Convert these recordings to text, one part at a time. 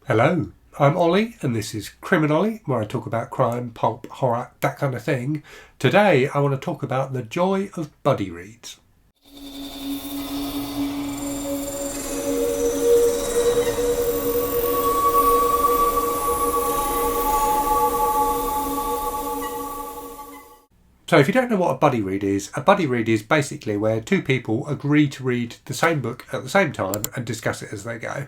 Hello, I'm Ollie and this is Criminally, where I talk about crime, pulp, horror, that kind of thing. Today I want to talk about the joy of buddy reads. So if you don't know what a buddy read is basically where two people agree to read the same book at the same time and discuss it as they go.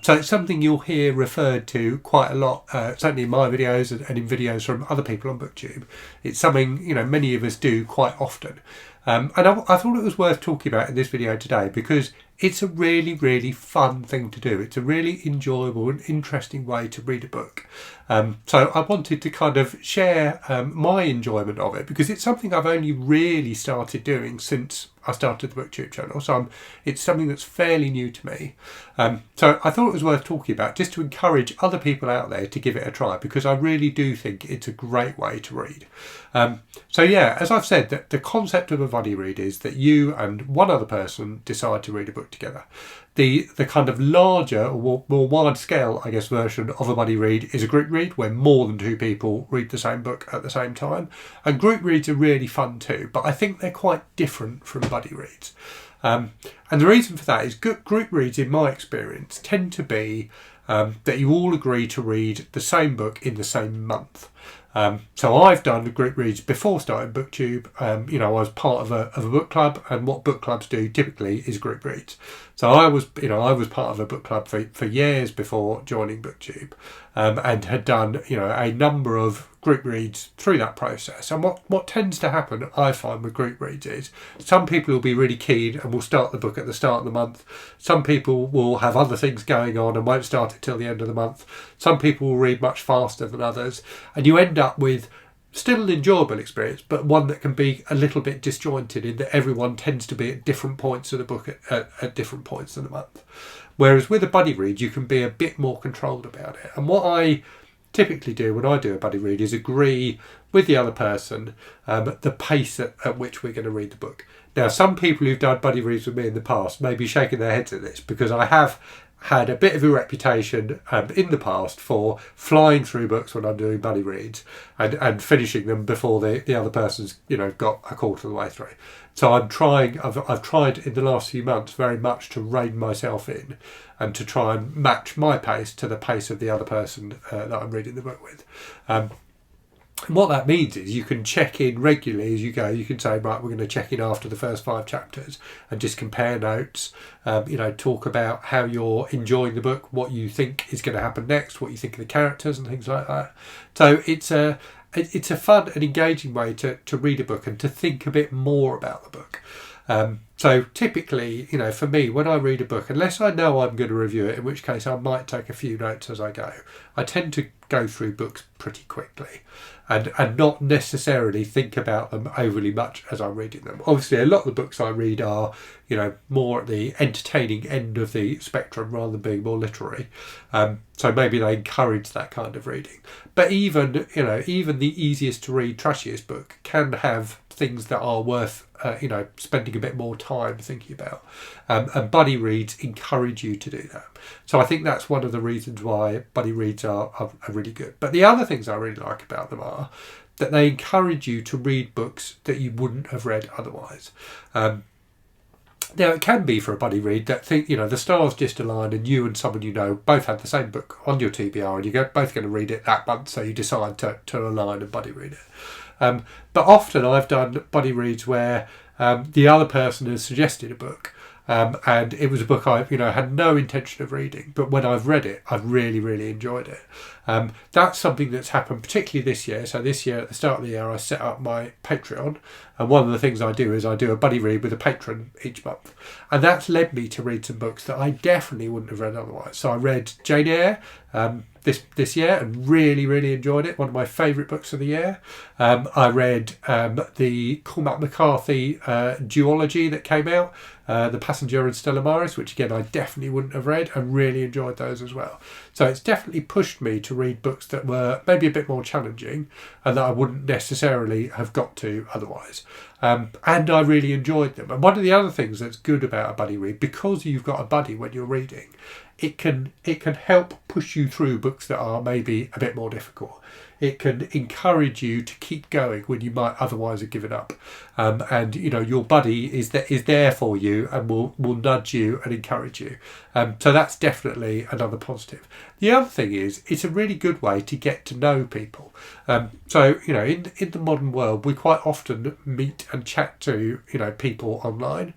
So it's something you'll hear referred to quite a lot, certainly in my videos and in videos from other people on BookTube. It's something, many of us do quite often. And I thought it was worth talking about in this video today because it's a really, really fun thing to do. It's a really enjoyable and interesting way to read a book. So I wanted to kind of share my enjoyment of it because it's something I've only really started doing since I started the BookTube channel. So it's something that's fairly new to me. So I thought it was worth talking about just to encourage other people out there to give it a try because I really do think it's a great way to read. So yeah, as I've said, the concept of a buddy read is that you and one other person decide to read a book together. The kind of larger or more wide scale, I guess, version of a buddy read is a group read where more than two people read the same book at the same time. And group reads are really fun too, but I think they're quite different from buddy reads. And the reason for that is group reads, in my experience, tend to be that you all agree to read the same book in the same month. So I've done group reads before starting BookTube. I was part of a book club, and what book clubs do typically is group reads. So I was part of a book club for years before joining BookTube, and had done, a number of group reads through that process. And what tends to happen, I find, with group reads is some people will be really keen and will start the book at the start of the month. Some people will have other things going on and won't start it till the end of the month. Some people will read much faster than others. And you end up with still an enjoyable experience, but one that can be a little bit disjointed in that everyone tends to be at different points of the book at different points of the month. Whereas with a buddy read, you can be a bit more controlled about it. And what I typically do when I do a buddy read is agree with the other person the pace at which we're going to read the book. Now, some people who've done buddy reads with me in the past may be shaking their heads at this because I have had a bit of a reputation in the past for flying through books when I'm doing buddy reads and finishing them before the other person's got a quarter of the way through. So I've tried in the last few months very much to rein myself in and to try and match my pace to the pace of the other person that I'm reading the book with. And what that means is you can check in regularly as you go. You can say, right, we're going to check in after the first 5 chapters and just compare notes, talk about how you're enjoying the book, what you think is going to happen next, what you think of the characters and things like that. So it's a fun and engaging way to read a book and to think a bit more about the book. So typically, for me, when I read a book, unless I know I'm going to review it, in which case I might take a few notes as I go, I tend to go through books pretty quickly and not necessarily think about them overly much as I'm reading them. Obviously, a lot of the books I read are, more at the entertaining end of the spectrum rather than being more literary. So maybe they encourage that kind of reading. But even the easiest to read, trashiest book can have things that are worth spending a bit more time thinking about, and buddy reads encourage you to do that. So I think that's one of the reasons why buddy reads are really good. But the other things I really like about them are that they encourage you to read books that you wouldn't have read otherwise. Now, it can be for a buddy read that the stars just align and you and someone both have the same book on your TBR and you're both going to read it that month, so you decide to align and buddy read it. But often I've done buddy reads where the other person has suggested a book, and it was a book I had no intention of reading, but when I've read it, I've really, really enjoyed it. That's something that's happened particularly this year. So this year, at the start of the year, I set up my Patreon, and one of the things I do is I do a buddy read with a patron each month, and that's led me to read some books that I definitely wouldn't have read otherwise. So I read Jane Eyre this year and really, really enjoyed it. One of my favourite books of the year. I read the Cormac McCarthy duology that came out, The Passenger and Stella Maris, which again I definitely wouldn't have read, and really enjoyed those as well. So it's definitely pushed me to read books that were maybe a bit more challenging and that I wouldn't necessarily have got to otherwise. And I really enjoyed them. And one of the other things that's good about a buddy read, because you've got a buddy when you're reading, it can help push you through books that are maybe a bit more difficult. It can encourage you to keep going when you might otherwise have given up. And your buddy is there for you and will nudge you and encourage you. So that's definitely another positive. The other thing is, it's a really good way to get to know people. So in the modern world, we quite often meet and chat to people online,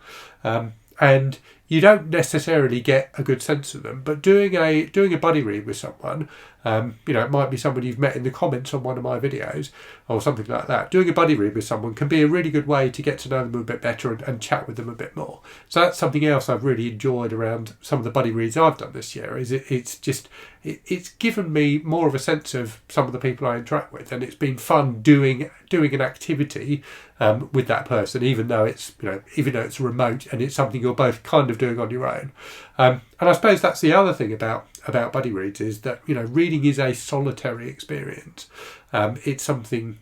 and you don't necessarily get a good sense of them. But doing a buddy read with someone, it might be someone you've met in the comments on one of my videos or something like that. Doing a buddy read with someone can be a really good way to get to know them a bit better and chat with them a bit more. So that's something else I've really enjoyed around some of the buddy reads I've done this year. It's given me more of a sense of some of the people I interact with, and it's been fun doing an activity with that person, even though it's remote and it's something you're both kind of doing on your own. And I suppose that's the other thing about buddy reads, is that reading is a solitary experience. It's something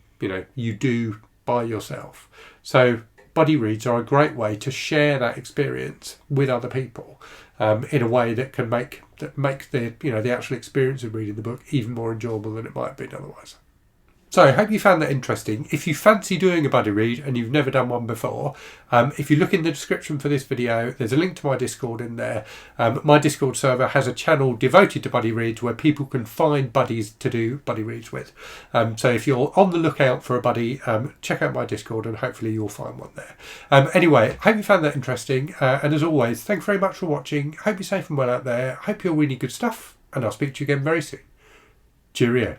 you do by yourself. So buddy reads are a great way to share that experience with other people in a way that can make the actual experience of reading the book even more enjoyable than it might have been otherwise. So I hope you found that interesting. If you fancy doing a buddy read and you've never done one before, if you look in the description for this video, there's a link to my Discord in there. My Discord server has a channel devoted to buddy reads where people can find buddies to do buddy reads with. So if you're on the lookout for a buddy, check out my Discord and hopefully you'll find one there. Anyway, I hope you found that interesting. And as always, thanks very much for watching. Hope you're safe and well out there. Hope you're reading good stuff, and I'll speak to you again very soon. Cheerio.